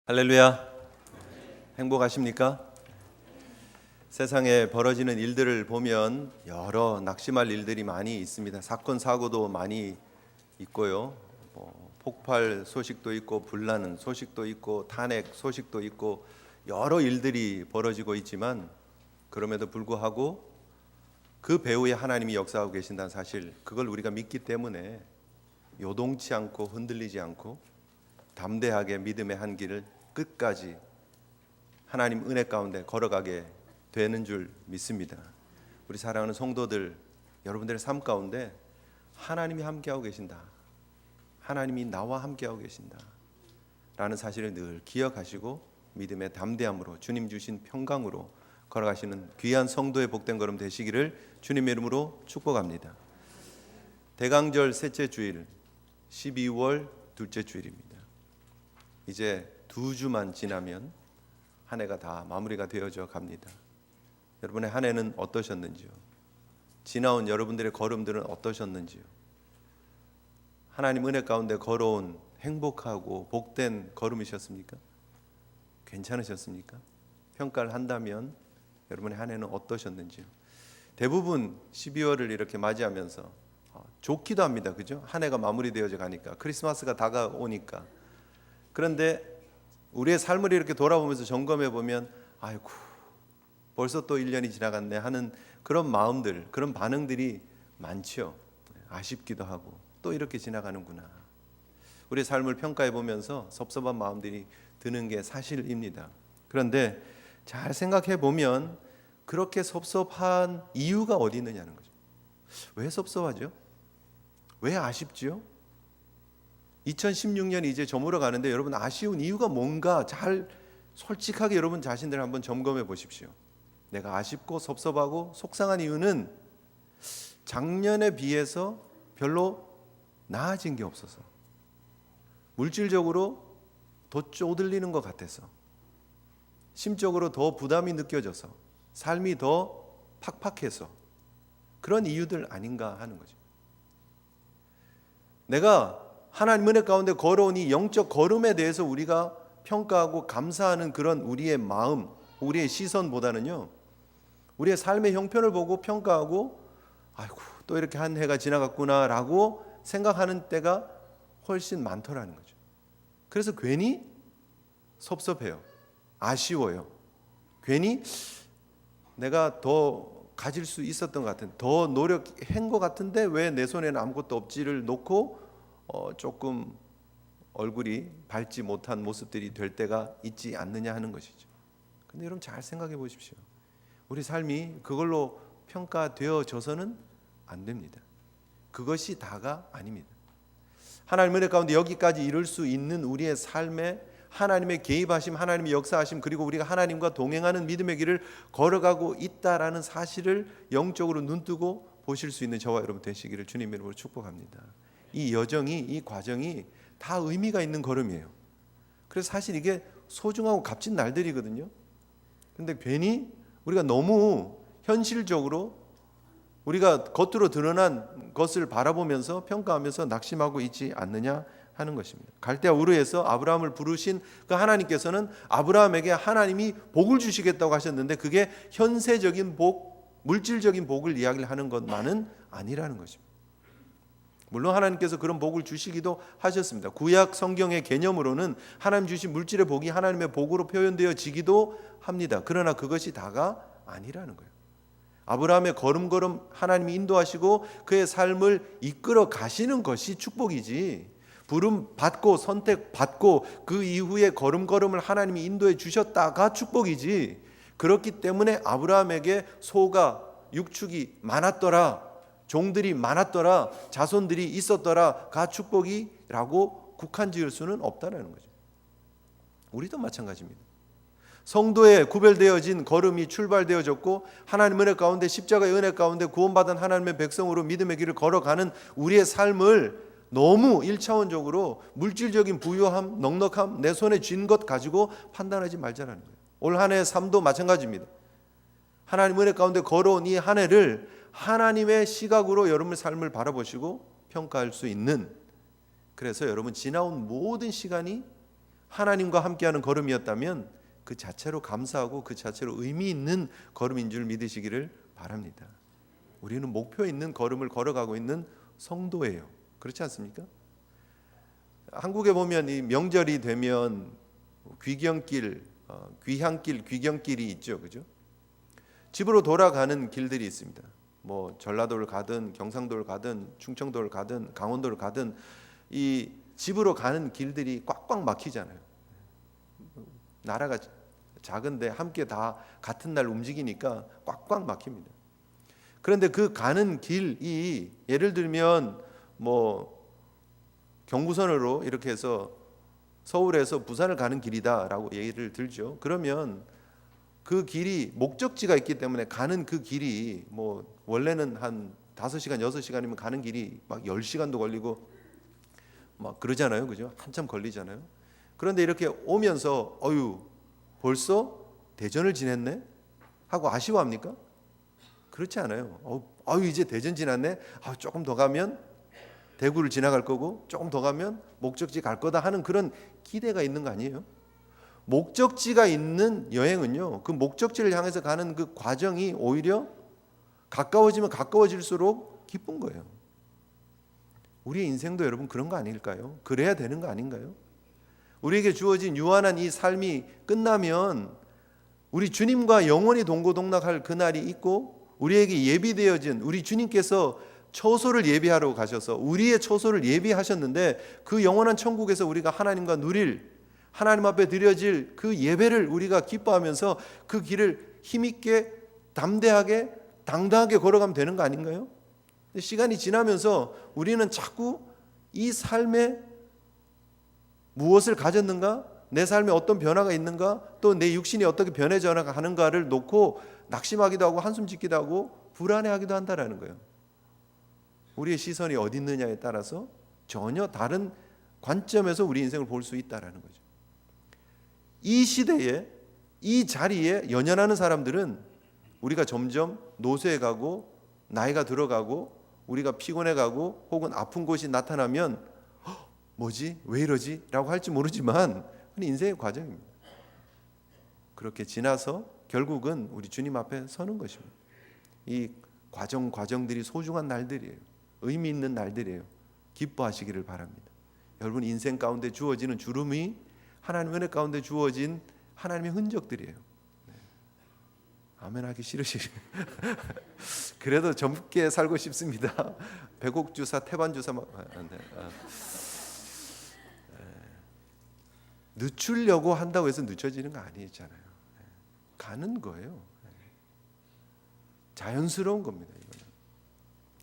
할렐루야. 행복하십니까? 세상에 벌어지는 일들을 보면 여러 낙심할 일들이 많이 있습니다. 사건 사고도 많이 있고요. 폭발 소식도 있고 불나는 소식도 있고 탄핵 소식도 있고 여러 일들이 벌어지고 있지만 그럼에도 불구하고 그 배후에 하나님이 역사하고 계신다는 사실, 그걸 우리가 믿기 때문에 요동치 않고 흔들리지 않고 담대하게 믿음의 한 길을 끝까지 하나님 은혜 가운데 걸어가게 되는 줄 믿습니다. 우리 사랑하는 성도들, 여러분들의 삶 가운데 하나님이 함께하고 계신다, 하나님이 나와 함께하고 계신다 라는 사실을 늘 기억하시고 믿음의 담대함으로 주님 주신 평강으로 걸어가시는 귀한 성도의 복된 걸음 되시기를 주님의 이름으로 축복합니다. 대강절 셋째 주일, 12월 둘째 주일입니다. 이제 2주만 지나면 한 해가 다 마무리가 되어져 갑니다. 여러분의 한 해는 어떠셨는지요? 지나온 여러분들의 걸음들은 어떠셨는지요? 하나님 은혜 가운데 걸어온 행복하고 복된 걸음이셨습니까? 괜찮으셨습니까? 평가를 한다면 여러분의 한 해는 어떠셨는지요? 대부분 12월을 이렇게 맞이하면서 좋기도 합니다. 그죠? 한 해가 마무리되어져 가니까, 크리스마스가 다가오니까. 그런데 우리의 삶을 이렇게 돌아보면서 점검해 보면 아이고 벌써 또 1년이 지나갔네 하는 그런 마음들, 그런 반응들이 많죠. 아쉽기도 하고 또 이렇게 지나가는구나. 우리의 삶을 평가해 보면서 섭섭한 마음들이 드는 게 사실입니다. 그런데 잘 생각해 보면 그렇게 섭섭한 이유가 어디 있느냐는 거죠. 왜 섭섭하죠? 왜 아쉽죠? 2016년이 이제 저물어 가는데 여러분 아쉬운 이유가 뭔가 잘 솔직하게 여러분 자신들 한번 점검해 보십시오. 내가 아쉽고 섭섭하고 속상한 이유는 작년에 비해서 별로 나아진 게 없어서, 물질적으로 더 쪼들리는 것 같아서, 심적으로 더 부담이 느껴져서, 삶이 더 팍팍해서 그런 이유들 아닌가 하는 거죠. 내가 하나님 은혜 가운데 걸어온 이 영적 걸음에 대해서 우리가 평가하고 감사하는 그런 우리의 마음, 우리의 시선보다는요, 우리의 삶의 형편을 보고 평가하고 아이고 또 이렇게 한 해가 지나갔구나 라고 생각하는 때가 훨씬 많더라는 거죠. 그래서 괜히 섭섭해요. 아쉬워요. 괜히 내가 더 가질 수 있었던 것 같은, 더 노력한 것 같은데 왜 내 손에는 아무것도 없지를 놓고 조금 얼굴이 밝지 못한 모습들이 될 때가 있지 않느냐 하는 것이죠. 근데 여러분 잘 생각해 보십시오. 우리 삶이 그걸로 평가되어져서는 안 됩니다. 그것이 다가 아닙니다. 하나님 은혜 가운데 여기까지 이룰 수 있는 우리의 삶에 하나님의 개입하심, 하나님의 역사하심, 그리고 우리가 하나님과 동행하는 믿음의 길을 걸어가고 있다라는 사실을 영적으로 눈뜨고 보실 수 있는 저와 여러분 되시기를 주님의 이름으로 축복합니다. 이 여정이, 이 과정이 다 의미가 있는 걸음이에요. 그래서 사실 이게 소중하고 값진 날들이거든요. 근데 괜히 우리가 너무 현실적으로 우리가 겉으로 드러난 것을 바라보면서 평가하면서 낙심하고 있지 않느냐 하는 것입니다. 갈대아 우르에서 아브라함을 부르신 그 하나님께서는 아브라함에게 하나님이 복을 주시겠다고 하셨는데 그게 현세적인 복, 물질적인 복을 이야기를 하는 것만은 아니라는 것입니다. 물론 하나님께서 그런 복을 주시기도 하셨습니다. 구약 성경의 개념으로는 하나님 주신 물질의 복이 하나님의 복으로 표현되어지기도 합니다. 그러나 그것이 다가 아니라는 거예요. 아브라함의 걸음걸음 하나님이 인도하시고 그의 삶을 이끌어 가시는 것이 축복이지, 부름 받고 선택 받고 그 이후에 걸음걸음을 하나님이 인도해 주셨다가 축복이지, 그렇기 때문에 아브라함에게 소가 육축이 많았더라, 종들이 많았더라, 자손들이 있었더라가 축복이라고 국한 지을 수는 없다는 거죠. 우리도 마찬가지입니다. 성도에 구별되어진 걸음이 출발되어졌고 하나님 은혜 가운데, 십자가의 은혜 가운데 구원받은 하나님의 백성으로 믿음의 길을 걸어가는 우리의 삶을 너무 1차원적으로 물질적인 부유함, 넉넉함, 내 손에 쥔 것 가지고 판단하지 말자는 거예요. 올 한 해의 삶도 마찬가지입니다. 하나님 은혜 가운데 걸어온 이 한 해를 하나님의 시각으로 여러분의 삶을 바라보시고 평가할 수 있는, 그래서 여러분 지나온 모든 시간이 하나님과 함께하는 걸음이었다면 그 자체로 감사하고 그 자체로 의미 있는 걸음인 줄 믿으시기를 바랍니다. 우리는 목표 있는 걸음을 걸어가고 있는 성도예요. 그렇지 않습니까? 한국에 보면 이 명절이 되면 귀경길, 귀향길, 귀경길이 있죠, 그죠? 집으로 돌아가는 길들이 있습니다. 뭐 전라도를 가든 경상도를 가든 충청도를 가든 강원도를 가든 이 집으로 가는 길들이 꽉꽉 막히잖아요. 나라가 작은데 함께 다 같은 날 움직이니까 꽉꽉 막힙니다. 그런데 그 가는 길이 예를 들면 뭐 경부선으로 이렇게 해서 서울에서 부산을 가는 길이다라고 예를 들죠. 그러면 그 길이 목적지가 있기 때문에 가는 그 길이 뭐 원래는 한 5시간, 6시간이면 가는 길이 막 10시간도 걸리고 막 그러잖아요. 그죠? 한참 걸리잖아요. 그런데 이렇게 오면서 어유 벌써 대전을 지냈네? 하고 아쉬워합니까? 그렇지 않아요. 아유 이제 대전 지났네? 조금 더 가면 대구를 지나갈 거고 조금 더 가면 목적지 갈 거다 하는 그런 기대가 있는 거 아니에요? 목적지가 있는 여행은요, 그 목적지를 향해서 가는 그 과정이 오히려 가까워지면 가까워질수록 기쁜 거예요. 우리의 인생도 여러분 그런 거 아닐까요? 그래야 되는 거 아닌가요? 우리에게 주어진 유한한 이 삶이 끝나면 우리 주님과 영원히 동고동락할 그날이 있고 우리에게 예비되어진 우리 주님께서 처소를 예비하러 가셔서 우리의 처소를 예비하셨는데 그 영원한 천국에서 우리가 하나님과 누릴 하나님 앞에 드려질 그 예배를 우리가 기뻐하면서 그 길을 힘있게 담대하게 당당하게 걸어가면 되는 거 아닌가요? 시간이 지나면서 우리는 자꾸 이 삶에 무엇을 가졌는가? 내 삶에 어떤 변화가 있는가? 또 내 육신이 어떻게 변해져 가는가를 놓고 낙심하기도 하고 한숨 짓기도 하고 불안해하기도 한다라는 거예요. 우리의 시선이 어디 있느냐에 따라서 전혀 다른 관점에서 우리 인생을 볼 수 있다라는 거죠. 이 시대에 이 자리에 연연하는 사람들은 우리가 점점 노쇠해 가고 나이가 들어가고 우리가 피곤해 가고 혹은 아픈 곳이 나타나면 뭐지? 왜 이러지? 라고 할지 모르지만 인생의 과정입니다. 그렇게 지나서 결국은 우리 주님 앞에 서는 것입니다. 이 과정들이 소중한 날들이에요. 의미 있는 날들이에요. 기뻐하시기를 바랍니다. 여러분 인생 가운데 주어지는 주름이 하나님 은혜 가운데 주어진 하나님의 흔적들이에요. 네. 아멘 하기 싫으시죠? 그래도 젊게 살고 싶습니다. 배곡주사, 태반주사 늦추려고 한다고 해서 늦춰지는 거 아니잖아요. 가는 거예요. 자연스러운 겁니다. 이거는.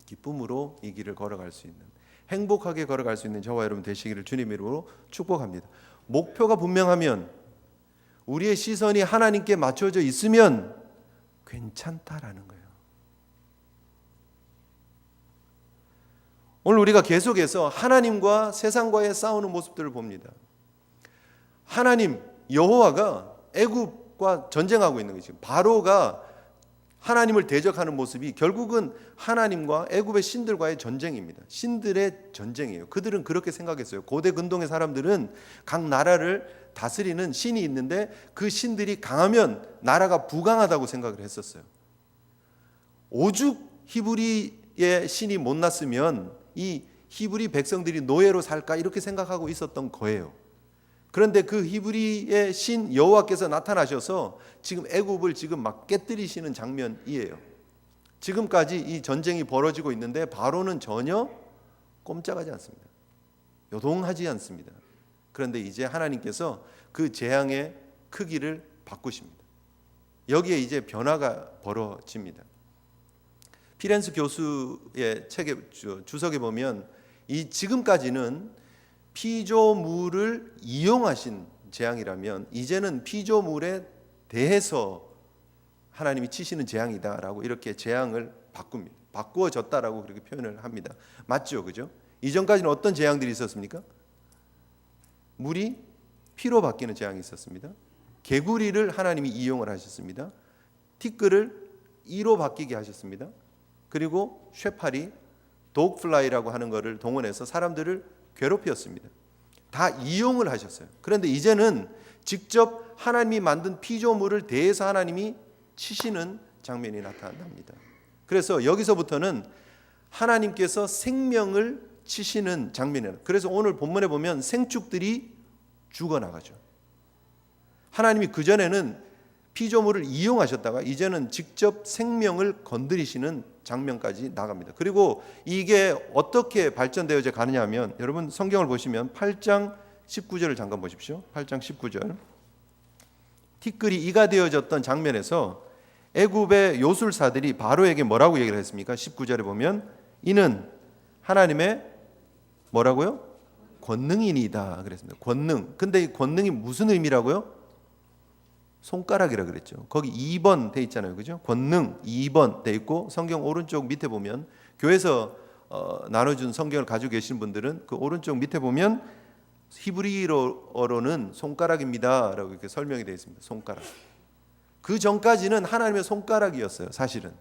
기쁨으로 이 길을 걸어갈 수 있는 행복하게 걸어갈 수 있는 저와 여러분 되시기를 주님 이름으로 축복합니다. 목표가 분명하면 우리의 시선이 하나님께 맞춰져 있으면 괜찮다라는 거예요. 오늘 우리가 계속해서 하나님과 세상과의 싸우는 모습들을 봅니다. 하나님 여호와가 애굽과 전쟁하고 있는 거죠. 바로가 하나님을 대적하는 모습이 결국은 하나님과 애굽의 신들과의 전쟁입니다. 신들의 전쟁이에요. 그들은 그렇게 생각했어요. 고대 근동의 사람들은 각 나라를 다스리는 신이 있는데 그 신들이 강하면 나라가 부강하다고 생각을 했었어요. 오죽 히브리의 신이 못 났으면 이 히브리 백성들이 노예로 살까 이렇게 생각하고 있었던 거예요. 그런데 그 히브리의 신 여호와께서 나타나셔서 지금 애굽을 지금 막 깨뜨리시는 장면이에요. 지금까지 이 전쟁이 벌어지고 있는데 바로는 전혀 꼼짝하지 않습니다. 요동하지 않습니다. 그런데 이제 하나님께서 그 재앙의 크기를 바꾸십니다. 여기에 이제 변화가 벌어집니다. 피렌스 교수의 책의 주석에 보면 이 지금까지는 피조물을 이용하신 재앙이라면 이제는 피조물에 대해서 하나님이 치시는 재앙이다라고 이렇게 재앙을 바꿉니다. 바꾸어졌다라고 그렇게 표현을 합니다. 맞죠, 그죠? 이전까지는 어떤 재앙들이 있었습니까? 물이 피로 바뀌는 재앙이 있었습니다. 개구리를 하나님이 이용을 하셨습니다. 티끌을 이로 바뀌게 하셨습니다. 그리고 쇠파리, 독플라이라고 하는 것을 동원해서 사람들을 괴롭혔습니다. 다 이용을 하셨어요. 그런데 이제는 직접 하나님이 만든 피조물을 대해서 하나님이 치시는 장면이 나타납니다. 그래서 여기서부터는 하나님께서 생명을 치시는 장면이에요. 그래서 오늘 본문에 보면 생축들이 죽어나가죠. 하나님이 그전에는 피조물을 이용하셨다가 이제는 직접 생명을 건드리시는 장면까지 나갑니다. 그리고 이게 어떻게 발전되어져 가느냐 하면 여러분 성경을 보시면 8장 19절을 잠깐 보십시오. 8장 19절. 티끌이 이가 되어졌던 장면에서 애굽의 요술사들이 바로에게 뭐라고 얘기를 했습니까? 19절에 보면 이는 하나님의 뭐라고요? 권능이니이다 그랬습니다. 권능. 근데 이 권능이 무슨 의미라고요? 손가락이라 그랬죠. 거기 2번 돼 있잖아요. 그죠? 권능 2번 돼 있고 성경 오른쪽 밑에 보면 교회에서 나눠준 성경을 가지고 계신 분들은 그 오른쪽 밑에 보면 히브리어로는 손가락입니다 라고 이렇게 설명이 되어 있습니다. 손가락. 그 전까지는 하나님의 손가락이었어요. 사실은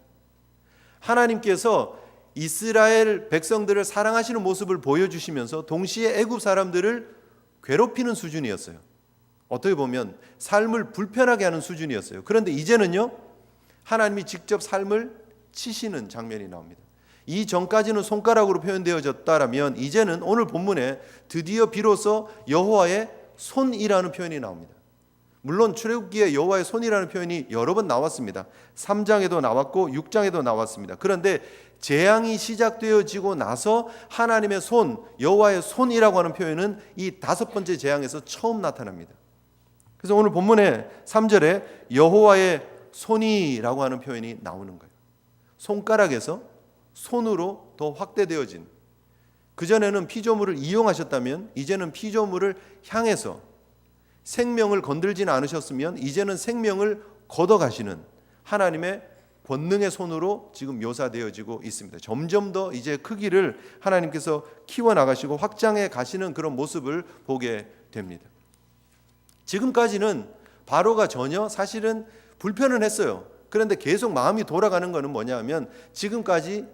하나님께서 이스라엘 백성들을 사랑하시는 모습을 보여주시면서 동시에 애굽 사람들을 괴롭히는 수준이었어요. 어떻게 보면 삶을 불편하게 하는 수준이었어요. 그런데 이제는요, 하나님이 직접 삶을 치시는 장면이 나옵니다. 이 전까지는 손가락으로 표현되어졌다라면 이제는 오늘 본문에 드디어 비로소 여호와의 손이라는 표현이 나옵니다. 물론 출애굽기에 여호와의 손이라는 표현이 여러 번 나왔습니다. 3장에도 나왔고 6장에도 나왔습니다. 그런데 재앙이 시작되어지고 나서 하나님의 손, 여호와의 손이라고 하는 표현은 이 5번째 재앙에서 처음 나타납니다. 그래서 오늘 본문의 3절에 여호와의 손이라고 하는 표현이 나오는 거예요. 손가락에서 손으로 더 확대되어진, 그전에는 피조물을 이용하셨다면 이제는 피조물을 향해서 생명을 건들지는 않으셨으면 이제는 생명을 걷어가시는 하나님의 권능의 손으로 지금 묘사되어지고 있습니다. 점점 더 이제 크기를 하나님께서 키워나가시고 확장해 가시는 그런 모습을 보게 됩니다. 지금까지는 바로가 전혀 사실은 불편은 했어요. 그런데 계속 마음이 돌아가는 것은 뭐냐 하면 지금까지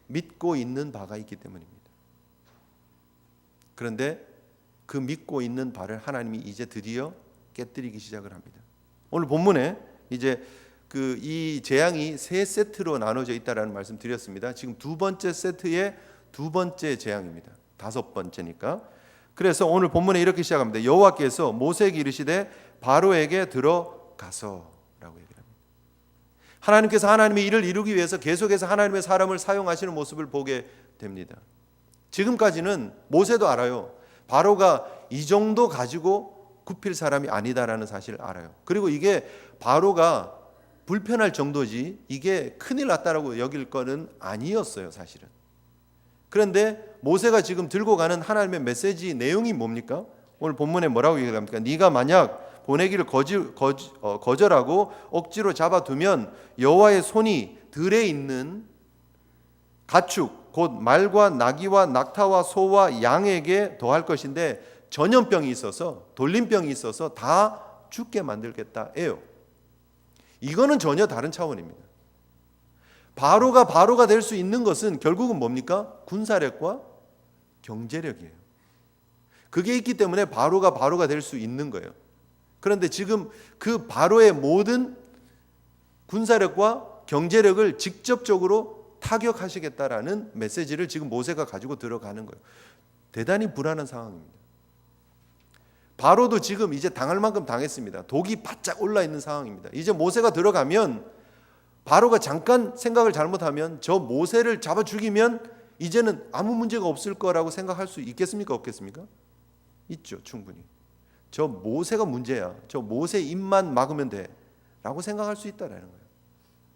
믿고 있는 바가 있기 때문입니다. 그런데 그 믿고 있는 바를 하나님이 이제 드디어 깨뜨리기 시작을 합니다. 오늘 본문에 이제 이 재앙이 3세트로 나눠져 있다라는 말씀 드렸습니다. 지금 2번째 세트의 2번째 재앙입니다. 5번째니까. 그래서 오늘 본문에 이렇게 시작합니다. 여호와께서 모세에게 이르시되 바로에게 들어가서라고 얘기합니다. 하나님께서 하나님의 일을 이루기 위해서 계속해서 하나님의 사람을 사용하시는 모습을 보게 됩니다. 지금까지는 모세도 알아요. 바로가 이 정도 가지고 굽힐 사람이 아니다라는 사실을 알아요. 그리고 이게 바로가 불편할 정도지 이게 큰일 났다라고 여길 거는 아니었어요, 사실은. 그런데 모세가 지금 들고 가는 하나님의 메시지 내용이 뭡니까? 오늘 본문에 뭐라고 얘기합니까? 네가 만약 보내기를 거절하고 억지로 잡아두면 여호와의 손이 들에 있는 가축 곧 말과 나귀와 낙타와 소와 양에게 더할 것인데 전염병이 있어서 돌림병이 있어서 다 죽게 만들겠다예요. 이거는 전혀 다른 차원입니다. 바로가 될 수 있는 것은 결국은 뭡니까? 군사력과 경제력이에요. 그게 있기 때문에 바로가 될 수 있는 거예요. 그런데 지금 그 바로의 모든 군사력과 경제력을 직접적으로 타격하시겠다라는 메시지를 지금 모세가 가지고 들어가는 거예요. 대단히 불안한 상황입니다. 바로도 지금 이제 당할 만큼 당했습니다. 독이 바짝 올라 있는 상황입니다. 이제 모세가 들어가면 바로가 잠깐 생각을 잘못하면 저 모세를 잡아 죽이면 이제는 아무 문제가 없을 거라고 생각할 수 있겠습니까? 없겠습니까? 있죠, 충분히. 저 모세가 문제야. 저 모세 입만 막으면 돼 라고 생각할 수 있다라는 거예요.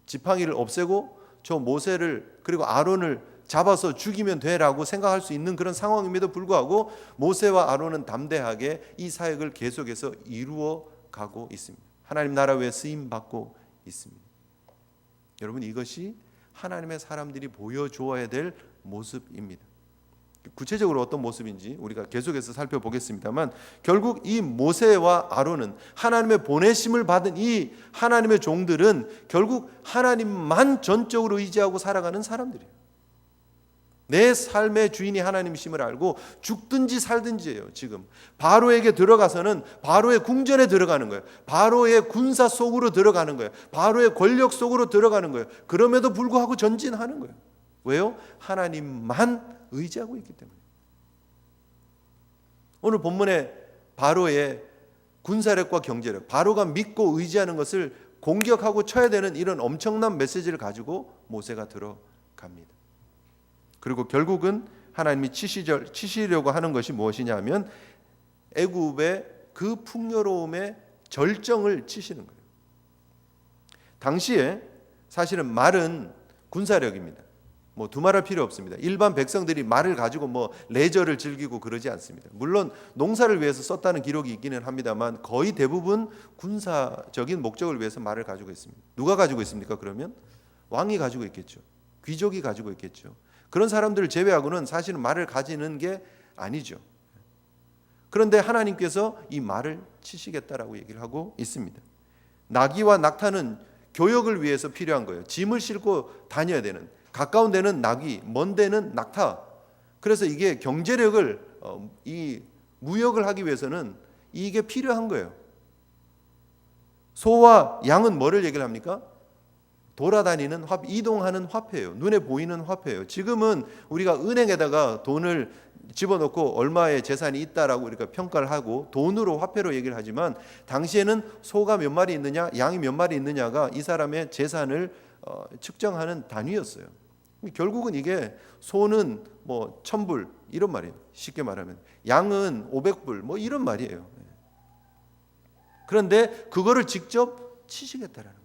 지팡이를 없애고 저 모세를 그리고 아론을 잡아서 죽이면 돼라고 생각할 수 있는 그런 상황임에도 불구하고 모세와 아론은 담대하게 이 사역을 계속해서 이루어 가고 있습니다. 하나님 나라 위에 쓰임 받고 있습니다. 여러분, 이것이 하나님의 사람들이 보여주어야 될 모습입니다. 구체적으로 어떤 모습인지 우리가 계속해서 살펴보겠습니다만 결국 이 모세와 아론은 하나님의 보내심을 받은 이 하나님의 종들은 결국 하나님만 전적으로 의지하고 살아가는 사람들이에요. 내 삶의 주인이 하나님이심을 알고 죽든지 살든지예요. 지금 바로에게 들어가서는 바로의 궁전에 들어가는 거예요. 바로의 군사 속으로 들어가는 거예요. 바로의 권력 속으로 들어가는 거예요. 그럼에도 불구하고 전진하는 거예요. 왜요? 하나님만 의지하고 있기 때문에. 오늘 본문에 바로의 군사력과 경제력, 바로가 믿고 의지하는 것을 공격하고 쳐야 되는 이런 엄청난 메시지를 가지고 모세가 들어갑니다. 그리고 결국은 하나님이 치시려고 하는 것이 무엇이냐 하면 애굽의 그 풍요로움의 절정을 치시는 거예요. 당시에 사실은 말은 군사력입니다. 뭐 두말할 필요 없습니다. 일반 백성들이 말을 가지고 뭐 레저를 즐기고 그러지 않습니다. 물론 농사를 위해서 썼다는 기록이 있기는 합니다만 거의 대부분 군사적인 목적을 위해서 말을 가지고 있습니다. 누가 가지고 있습니까? 그러면 왕이 가지고 있겠죠. 귀족이 가지고 있겠죠. 그런 사람들을 제외하고는 사실은 말을 가지는 게 아니죠. 그런데 하나님께서 이 말을 치시겠다라고 얘기를 하고 있습니다. 나귀와 낙타는 교역을 위해서 필요한 거예요. 짐을 싣고 다녀야 되는, 가까운 데는 나귀, 먼 데는 낙타. 그래서 이게 경제력을 이 무역을 하기 위해서는 이게 필요한 거예요. 소와 양은 뭐를 얘기를 합니까? 돌아다니는 이동하는 화폐예요. 눈에 보이는 화폐예요. 지금은 우리가 은행에다가 돈을 집어넣고 얼마의 재산이 있다라고 우리가 평가를 하고 돈으로 화폐로 얘기를 하지만 당시에는 소가 몇 마리 있느냐, 양이 몇 마리 있느냐가 이 사람의 재산을 측정하는 단위였어요. 결국은 이게 소는 뭐 1000불 이런 말이에요. 쉽게 말하면 양은 500불 뭐 이런 말이에요. 그런데 그거를 직접 치시겠다라는 거예요.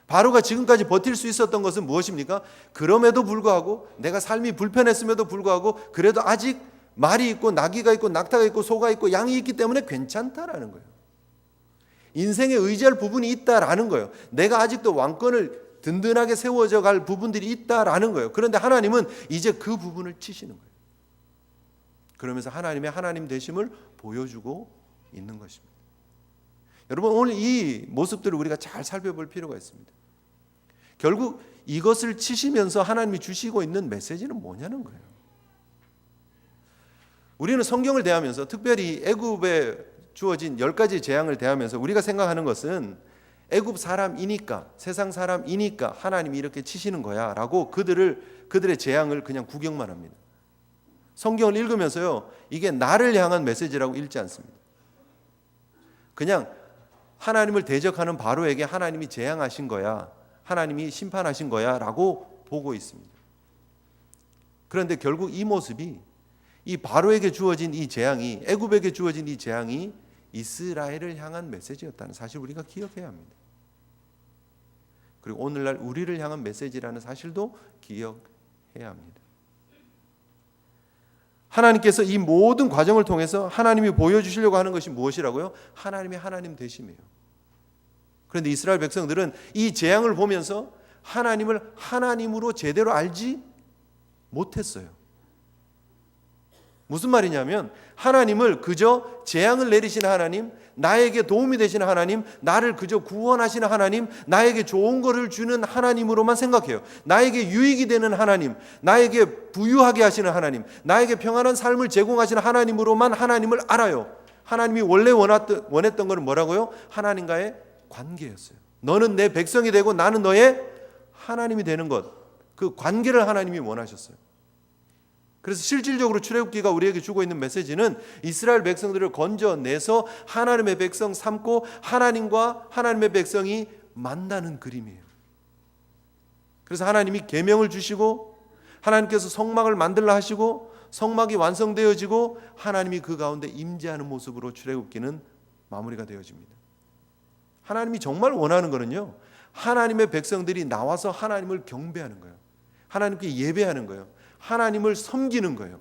바로가 지금까지 버틸 수 있었던 것은 무엇입니까? 그럼에도 불구하고 내가 삶이 불편했음에도 불구하고 그래도 아직 말이 있고 나귀가 있고 낙타가 있고 소가 있고 양이 있기 때문에 괜찮다라는 거예요. 인생에 의지할 부분이 있다라는 거예요. 내가 아직도 왕권을 든든하게 세워져 갈 부분들이 있다라는 거예요. 그런데 하나님은 이제 그 부분을 치시는 거예요. 그러면서 하나님의 하나님 되심을 보여주고 있는 것입니다. 여러분 오늘 이 모습들을 우리가 잘 살펴볼 필요가 있습니다. 결국 이것을 치시면서 하나님이 주시고 있는 메시지는 뭐냐는 거예요. 우리는 성경을 대하면서 특별히 애굽에 주어진 10가지 재앙을 대하면서 우리가 생각하는 것은 애굽 사람이니까 세상 사람이니까 하나님이 이렇게 치시는 거야 라고 그들의 재앙을 그냥 구경만 합니다. 성경을 읽으면서요 이게 나를 향한 메시지라고 읽지 않습니다. 그냥 하나님을 대적하는 바로에게 하나님이 재앙하신 거야, 하나님이 심판하신 거야 라고 보고 있습니다. 그런데 결국 이 모습이 이 바로에게 주어진 이 재앙이, 애굽에게 주어진 이 재앙이 이스라엘을 향한 메시지였다는 사실 우리가 기억해야 합니다. 그리고 오늘날 우리를 향한 메시지라는 사실도 기억해야 합니다. 하나님께서 이 모든 과정을 통해서 하나님이 보여주시려고 하는 것이 무엇이라고요? 하나님의 하나님 되심이에요. 그런데 이스라엘 백성들은 이 재앙을 보면서 하나님을 하나님으로 제대로 알지 못했어요. 무슨 말이냐면 하나님을 그저 재앙을 내리시는 하나님, 나에게 도움이 되시는 하나님, 나를 그저 구원하시는 하나님, 나에게 좋은 것을 주는 하나님으로만 생각해요. 나에게 유익이 되는 하나님, 나에게 부유하게 하시는 하나님, 나에게 평안한 삶을 제공하시는 하나님으로만 하나님을 알아요. 하나님이 원래 원했던 것은 뭐라고요? 하나님과의 관계였어요. 너는 내 백성이 되고 나는 너의 하나님이 되는 것, 그 관계를 하나님이 원하셨어요. 그래서 실질적으로 출애굽기가 우리에게 주고 있는 메시지는 이스라엘 백성들을 건져내서 하나님의 백성 삼고 하나님과 하나님의 백성이 만나는 그림이에요. 그래서 하나님이 계명을 주시고 하나님께서 성막을 만들라 하시고 성막이 완성되어지고 하나님이 그 가운데 임재하는 모습으로 출애굽기는 마무리가 되어집니다. 하나님이 정말 원하는 거는요, 하나님의 백성들이 나와서 하나님을 경배하는 거예요. 하나님께 예배하는 거예요. 하나님을 섬기는 거예요.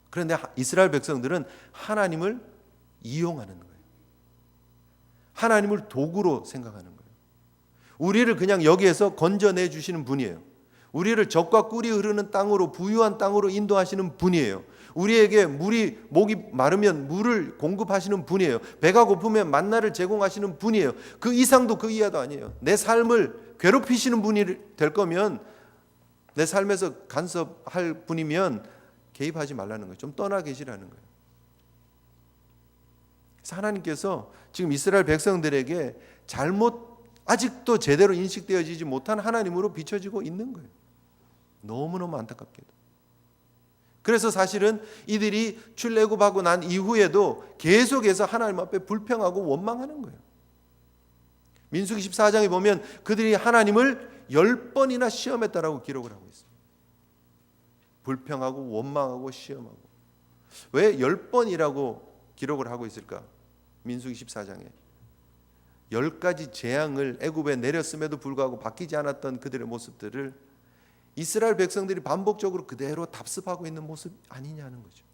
그런데 이스라엘 백성들은 하나님을 이용하는 거예요. 하나님을 도구로 생각하는 거예요. 우리를 그냥 여기에서 건져내 주시는 분이에요. 우리를 적과 꿀이 흐르는 땅으로, 부유한 땅으로 인도하시는 분이에요. 우리에게 목이 마르면 물을 공급하시는 분이에요. 배가 고프면 만나를 제공하시는 분이에요. 그 이상도 그 이하도 아니에요. 내 삶을 괴롭히시는 분이 될 거면 내 삶에서 간섭할 분이면 개입하지 말라는 거예요. 좀 떠나 계시라는 거예요. 그래서 하나님께서 지금 이스라엘 백성들에게 아직도 제대로 인식되어지지 못한 하나님으로 비춰지고 있는 거예요. 너무너무 안타깝게도. 그래서 사실은 이들이 출애굽하고 난 이후에도 계속해서 하나님 앞에 불평하고 원망하는 거예요. 민수기 14장에 보면 그들이 하나님을 10번이나 시험했다라고 기록을 하고 있어요. 불평하고 원망하고 시험하고. 왜 10번이라고 기록을 하고 있을까? 민수기 14장에 10가지 재앙을 애굽에 내렸음에도 불구하고 바뀌지 않았던 그들의 모습들을 이스라엘 백성들이 반복적으로 그대로 답습하고 있는 모습 아니냐는 거죠.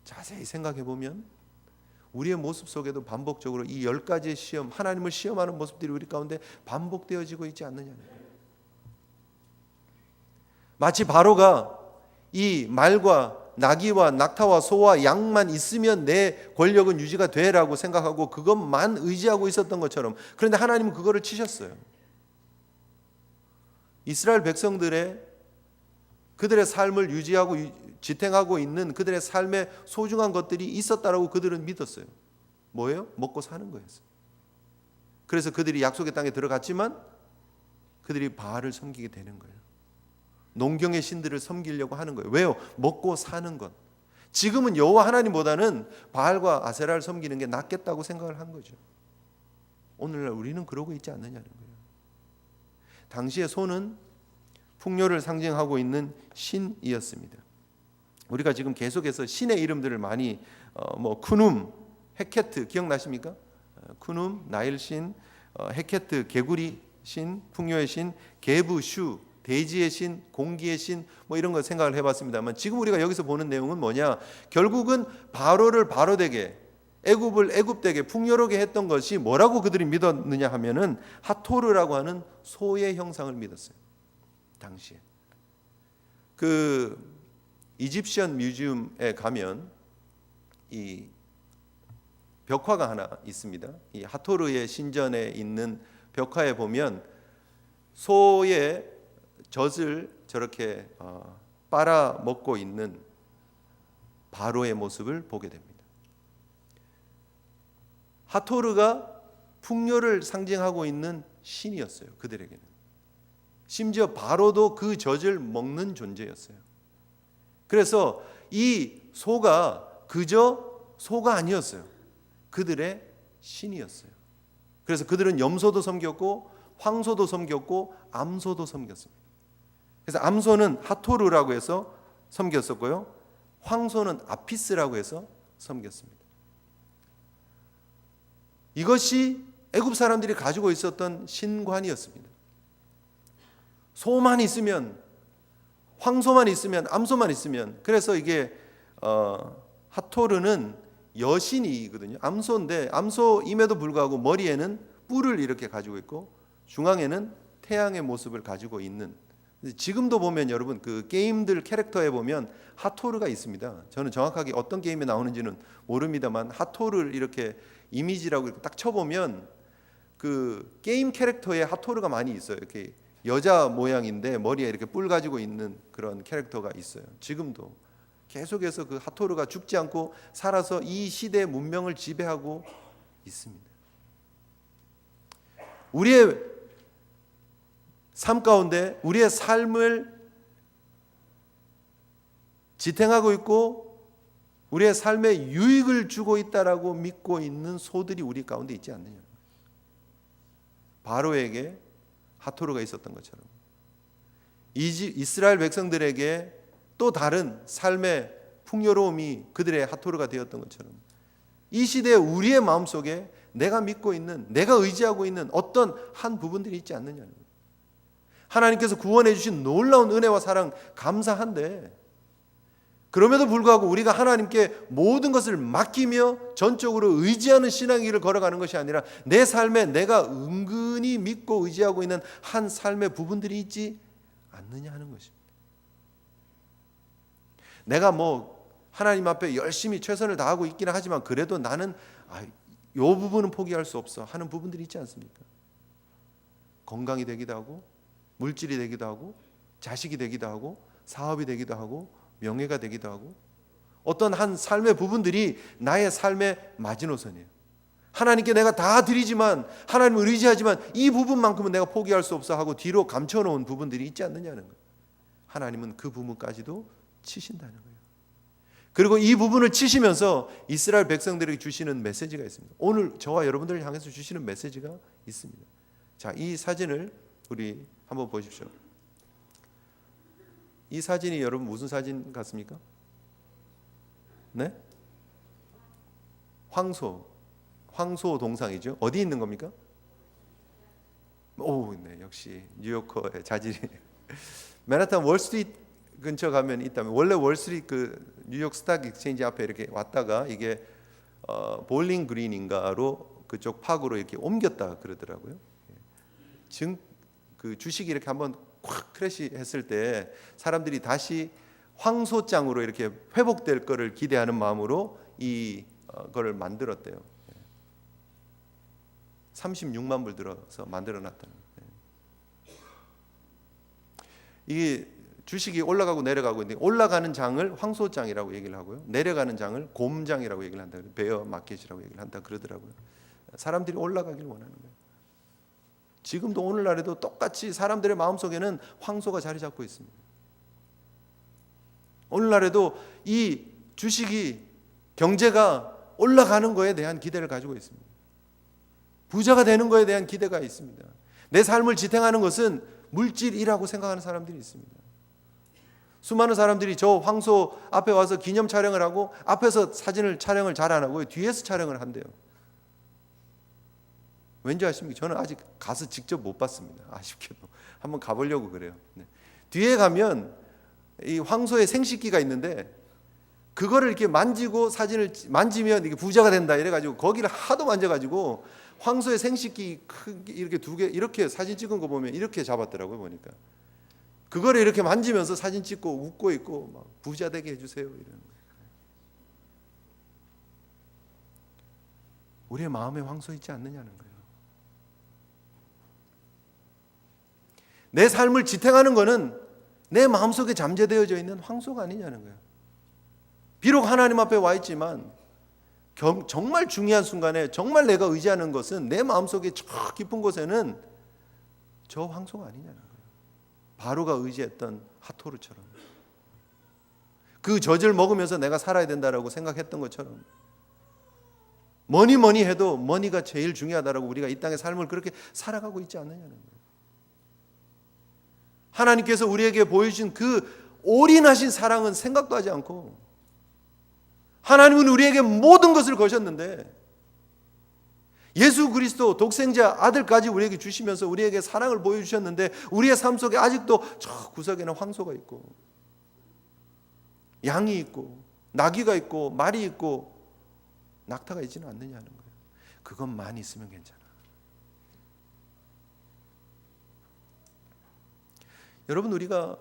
자세히 생각해 보면 우리의 모습 속에도 반복적으로 이 10가지의 시험, 하나님을 시험하는 모습들이 우리 가운데 반복되어지고 있지 않느냐는 거예요. 마치 바로가 이 말과 나귀와 낙타와 소와 양만 있으면 내 권력은 유지가 되라고 생각하고 그것만 의지하고 있었던 것처럼, 그런데 하나님은 그거를 치셨어요. 이스라엘 백성들의 그들의 삶을 유지하고 지탱하고 있는 그들의 삶의 소중한 것들이 있었다라고 그들은 믿었어요. 뭐예요? 먹고 사는 거였어요. 그래서 그들이 약속의 땅에 들어갔지만 그들이 바알을 섬기게 되는 거예요. 농경의 신들을 섬기려고 하는 거예요. 왜요? 먹고 사는 것. 지금은 여호와 하나님보다는 바알과 아세라를 섬기는 게 낫겠다고 생각을 한 거죠. 오늘날 우리는 그러고 있지 않느냐는 거예요. 당시의 소는 풍요를 상징하고 있는 신이었습니다. 우리가 지금 계속해서 신의 이름들을 많이 쿠눔, 헤케트 기억나십니까? 쿠눔, 나일신, 헤케트, 개구리 신, 풍요의 신, 게부, 슈, 대지의 신, 공기의 신, 이런 거 생각을 해봤습니다만 지금 우리가 여기서 보는 내용은 뭐냐? 결국은 바로를 바로되게, 애굽을 애굽되게 풍요롭게 했던 것이 뭐라고 그들이 믿었느냐 하면은 하토르라고 하는 소의 형상을 믿었어요. 당시에 그 이집션 뮤지엄에 가면 이 벽화가 하나 있습니다. 이 하토르의 신전에 있는 벽화에 보면 소의 젖을 저렇게 빨아먹고 있는 바로의 모습을 보게 됩니다. 하토르가 풍요를 상징하고 있는 신이었어요. 그들에게는. 심지어 바로도 그 젖을 먹는 존재였어요. 그래서 이 소가 그저 소가 아니었어요. 그들의 신이었어요. 그래서 그들은 염소도 섬겼고 황소도 섬겼고 암소도 섬겼습니다. 그래서 암소는 하토르라고 해서 섬겼었고요. 황소는 아피스라고 해서 섬겼습니다. 이것이 애굽 사람들이 가지고 있었던 신관이었습니다. 소만 있으면, 황소만 있으면, 암소만 있으면, 그래서 이게 하토르는 여신이거든요. 암소인데 암소임에도 불구하고 머리에는 뿔을 이렇게 가지고 있고 중앙에는 태양의 모습을 가지고 있는. 지금도 보면 여러분 그 게임들 캐릭터에 보면 하토르가 있습니다. 저는 정확하게 어떤 게임에 나오는지는 모릅니다만 하토르를 이렇게 이미지라고 이렇게 딱 쳐보면 그 게임 캐릭터에 하토르가 많이 있어요. 이렇게 여자 모양인데 머리에 이렇게 뿔 가지고 있는 그런 캐릭터가 있어요. 지금도 계속해서 그 하토르가 죽지 않고 살아서 이 시대의 문명을 지배하고 있습니다. 우리의 삶 가운데 우리의 삶을 지탱하고 있고 우리의 삶에 유익을 주고 있다라고 믿고 있는 소들이 우리 가운데 있지 않느냐. 바로에게 하토르가 있었던 것처럼 이스라엘 백성들에게 또 다른 삶의 풍요로움이 그들의 하토르가 되었던 것처럼 이 시대에 우리의 마음속에 내가 믿고 있는, 내가 의지하고 있는 어떤 한 부분들이 있지 않느냐는 거예요. 하나님께서 구원해 주신 놀라운 은혜와 사랑 감사한데 그럼에도 불구하고 우리가 하나님께 모든 것을 맡기며 전적으로 의지하는 신앙길을 걸어가는 것이 아니라 내 삶에 내가 은근히 믿고 의지하고 있는 한 삶의 부분들이 있지 않느냐 하는 것입니다. 내가 하나님 앞에 열심히 최선을 다하고 있기는 하지만 그래도 나는 이 부분은 포기할 수 없어 하는 부분들이 있지 않습니까? 건강이 되기도 하고 물질이 되기도 하고 자식이 되기도 하고 사업이 되기도 하고 명예가 되기도 하고 어떤 한 삶의 부분들이 나의 삶의 마지노선이에요. 하나님께 내가 다 드리지만 하나님을 의지하지만 이 부분만큼은 내가 포기할 수 없어 하고 뒤로 감춰놓은 부분들이 있지 않느냐는 거예요. 하나님은 그 부분까지도 치신다는 거예요. 그리고 이 부분을 치시면서 이스라엘 백성들에게 주시는 메시지가 있습니다. 오늘 저와 여러분들을 향해서 주시는 메시지가 있습니다. 자, 이 사진을 우리 한번 보십시오. 이 사진이 여러분 무슨 사진 같습니까? 네? 황소 동상이죠. 어디 있는 겁니까? 오, 네, 역시 뉴요커의 자질이. 맨하탄 월스트리트 근처 가면 있다면 원래 월스트리트 그 뉴욕 스탁 익스체인지 앞에 이렇게 왔다가 이게 볼링 그린인가로 그쪽 파크로 이렇게 옮겼다 그러더라고요. 그 주식이 이렇게 한번 콱 크래시했을 때 사람들이 다시 황소장으로 이렇게 회복될 거를 기대하는 마음으로 이 거를 만들었대요. 36만 불 들어서 만들어놨다는 거예요. 이게 주식이 올라가고 내려가고 있는데 올라가는 장을 황소장이라고 얘기를 하고요. 내려가는 장을 곰장이라고 얘기를 한다. 베어 마켓이라고 얘기를 한다 그러더라고요. 사람들이 올라가길 원하는 거예요. 지금도 오늘날에도 똑같이 사람들의 마음속에는 황소가 자리 잡고 있습니다. 오늘날에도 이 주식이 경제가 올라가는 거에 대한 기대를 가지고 있습니다. 부자가 되는 거에 대한 기대가 있습니다. 내 삶을 지탱하는 것은 물질이라고 생각하는 사람들이 있습니다. 수많은 사람들이 저 황소 앞에 와서 기념 촬영을 하고 앞에서 촬영을 잘 안 하고 뒤에서 촬영을 한대요. 왠지 아십니까? 저는 아직 가서 직접 못 봤습니다. 아쉽게도 한번 가보려고 그래요. 네. 뒤에 가면 이 황소의 생식기가 있는데 그거를 이렇게 만지고 사진을 만지면 이게 부자가 된다 이래가지고 거기를 하도 만져가지고 황소의 생식기 이렇게 2개 이렇게 사진 찍은 거 보면 이렇게 잡았더라고요. 보니까 그거를 이렇게 만지면서 사진 찍고 웃고 있고 막 부자 되게 해주세요 이러는 거예요. 우리의 마음에 황소 있지 않느냐는 거예요. 내 삶을 지탱하는 것은 내 마음속에 잠재되어져 있는 황소가 아니냐는 거예요. 비록 하나님 앞에 와 있지만 정말 중요한 순간에 정말 내가 의지하는 것은 내 마음속에 저 깊은 곳에는 저 황소가 아니냐는 거예요. 바로가 의지했던 하토르처럼 그 젖을 먹으면서 내가 살아야 된다라고 생각했던 것처럼 뭐니 해도 머니가 제일 중요하다라고 우리가 이 땅의 삶을 그렇게 살아가고 있지 않느냐는 거예요. 하나님께서 우리에게 보여주신 그 올인하신 사랑은 생각도 하지 않고 하나님은 우리에게 모든 것을 거셨는데 예수 그리스도 독생자 아들까지 우리에게 주시면서 우리에게 사랑을 보여주셨는데 우리의 삶 속에 아직도 저 구석에는 황소가 있고 양이 있고 나귀가 있고 말이 있고 낙타가 있지는 않느냐는 거예요. 그것만 있으면 괜찮아. 여러분, 우리가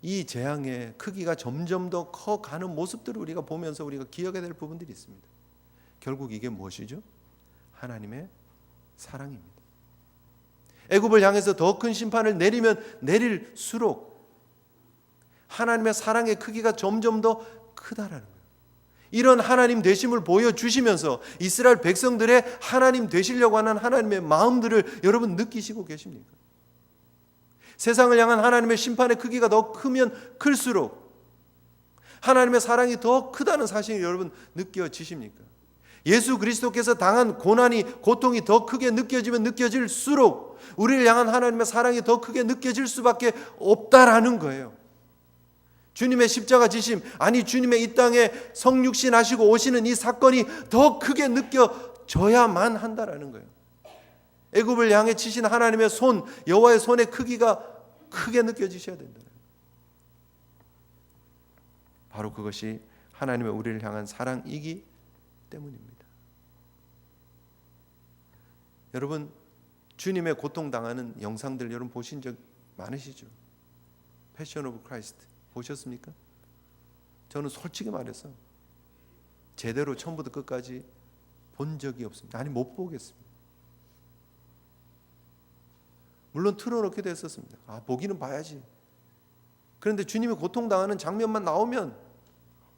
이 재앙의 크기가 점점 더 커가는 모습들을 우리가 보면서 우리가 기억해야 될 부분들이 있습니다. 결국 이게 무엇이죠? 하나님의 사랑입니다. 애굽을 향해서 더 큰 심판을 내리면 내릴수록 하나님의 사랑의 크기가 점점 더 크다라는 거예요. 이런 하나님 되심을 보여주시면서 이스라엘 백성들의 하나님 되시려고 하는 하나님의 마음들을 여러분 느끼시고 계십니까? 세상을 향한 하나님의 심판의 크기가 더 크면 클수록 하나님의 사랑이 더 크다는 사실을 여러분 느껴지십니까? 예수 그리스도께서 당한 고난이 고통이 더 크게 느껴지면 느껴질수록 우리를 향한 하나님의 사랑이 더 크게 느껴질 수밖에 없다라는 거예요. 주님의 십자가 지심, 아니 주님의 이 땅에 성육신 하시고 오시는 이 사건이 더 크게 느껴져야만 한다라는 거예요. 애굽을 향해 치신 하나님의 손, 여호와의 손의 크기가 크게 느껴지셔야 된다. 바로 그것이 하나님의 우리를 향한 사랑이기 때문입니다. 여러분, 주님의 고통당하는 영상들 여러분 보신 적 많으시죠? 패션 오브 크라이스트 보셨습니까? 저는 솔직히 말해서 제대로 처음부터 끝까지 본 적이 없습니다. 아니 못 보겠습니다. 물론 틀어놓게 됐었습니다. 보기는 봐야지. 그런데 주님이 고통당하는 장면만 나오면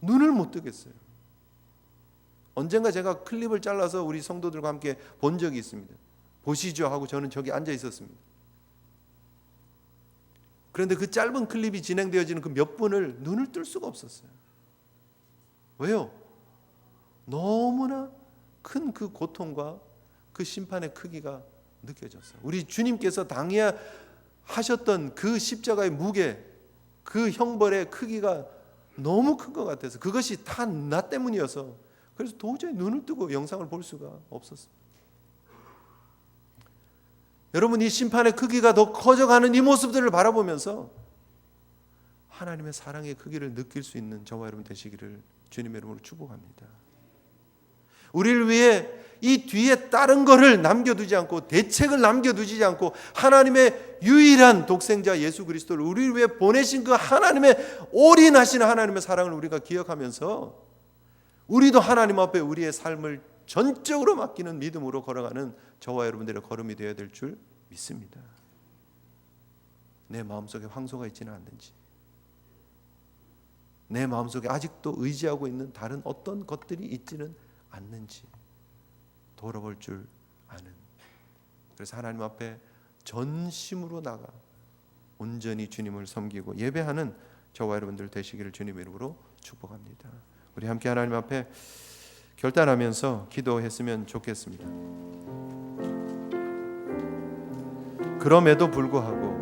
눈을 못 뜨겠어요. 언젠가 제가 클립을 잘라서 우리 성도들과 함께 본 적이 있습니다. 보시죠 하고 저는 저기 앉아 있었습니다. 그런데 그 짧은 클립이 진행되어지는 그 몇 분을 눈을 뜰 수가 없었어요. 왜요? 너무나 큰 그 고통과 그 심판의 크기가 느껴졌어요. 우리 주님께서 당해야 하셨던 그 십자가의 무게, 그 형벌의 크기가 너무 큰 것 같아서 그것이 다 나 때문이어서 그래서 도저히 눈을 뜨고 영상을 볼 수가 없었습니다. 여러분, 이 심판의 크기가 더 커져가는 이 모습들을 바라보면서 하나님의 사랑의 크기를 느낄 수 있는 저와 여러분 되시기를 주님의 이름으로 축복합니다. 우리를 위해 이 뒤에 다른 것을 남겨두지 않고 대책을 남겨두지 않고 하나님의 유일한 독생자 예수 그리스도를 우리를 위해 보내신 그 하나님의 올인하신 하나님의 사랑을 우리가 기억하면서 우리도 하나님 앞에 우리의 삶을 전적으로 맡기는 믿음으로 걸어가는 저와 여러분들의 걸음이 되어야 될 줄 믿습니다. 내 마음속에 황소가 있지는 않는지, 내 마음속에 아직도 의지하고 있는 다른 어떤 것들이 있지는 않는지 돌아볼 줄 아는, 그래서 하나님 앞에 전심으로 나가 온전히 주님을 섬기고 예배하는 저와 여러분들 되시기를 주님의 이름으로 축복합니다. 우리 함께 하나님 앞에 결단하면서 기도했으면 좋겠습니다. 그럼에도 불구하고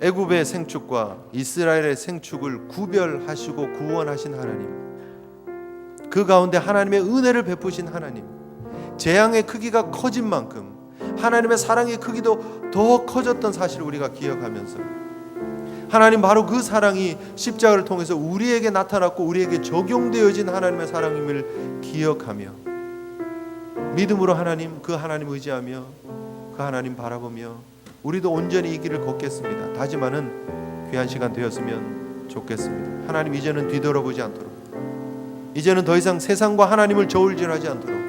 애굽의 생축과 이스라엘의 생축을 구별하시고 구원하신 하나님, 그 가운데 하나님의 은혜를 베푸신 하나님, 재앙의 크기가 커진 만큼 하나님의 사랑의 크기도 더 커졌던 사실을 우리가 기억하면서 하나님 바로 그 사랑이 십자가를 통해서 우리에게 나타났고 우리에게 적용되어진 하나님의 사랑임을 기억하며 믿음으로 하나님, 그 하나님 의지하며 그 하나님 바라보며 우리도 온전히 이 길을 걷겠습니다. 다짐하는 귀한 시간 되었으면 좋겠습니다. 하나님, 이제는 뒤돌아보지 않도록, 이제는 더 이상 세상과 하나님을 저울질하지 않도록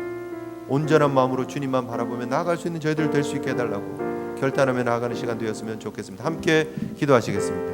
온전한 마음으로 주님만 바라보며 나아갈 수 있는 저희들 될 수 있게 해달라고 결단하며 나아가는 시간 되었으면 좋겠습니다. 함께 기도하시겠습니다.